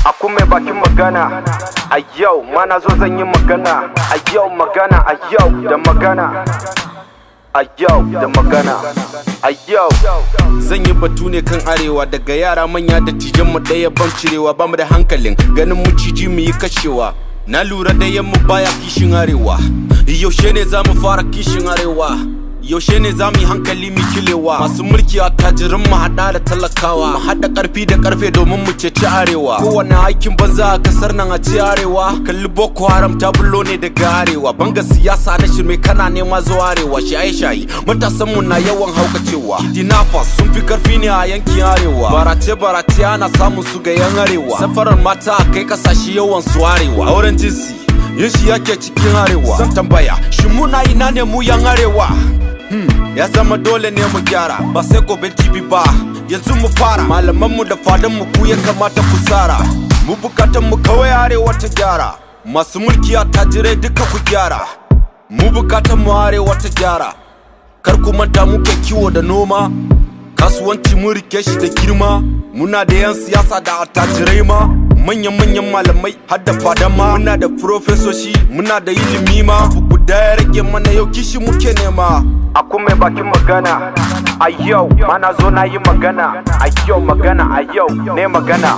Aku mai bakin magana a yau, mana zo zan yi magana a yau, magana a yau da magana a yau da magana a yau. Zan yi batu ne kan arewa, daga yara manya da tijan mu daya ban cirewa, bamu da hankalin ganin mu ciji mu yi kashewa. Na lura da yamma baya kishin arewa, yaushe ne zamu fara kishin arewa? Yaushe ne zamu yi hankali mu kilewa? Masu mulki a tajirin mu hada da talakawa, mu hada karfi da karfe domin mu ceci arewa. Kowane aikin banza a kasar nan a ci arewa. Kalli Boko Haram ta bullo ne daga arewa. Banga siyasa na shirme kana nema zuwa arewa. Shaye-shaye matasan mu na yawan haukacewa. Dinafas sun fi karfi ne a yankin arewa. Barace ana samun su ga yan arewa. Safarar mata a kai kasashe yawan su arewa. Auren jinsi yin shi yake cikin arewa. Zan tambaya shin muna ina ne mu yan arewa? Ya zama dole ne mu gyara, ba sai gobe TV ba, yanzu mu fara. Malamanmu da fadanmu ku ya kamata ku tsara. Mu bukatan mu kawai arewa ta gyara. Masu mulki a tajirai duka ku gyara. Mu bukatan mu arewa ta gyara. Kar ku manta muke kiwo da noma, kasuwanci mu rike shi da girma. Muna da yan siyasa da attajirai ma, manyan malamai har da fadama. Muna da profesoshi, muna da ilimi ma. Bugu da ya rage mana yau kishi muke nema. Aku mai bakin magana a yau, mana zo na yi magana a yau, magana a yau ne magana.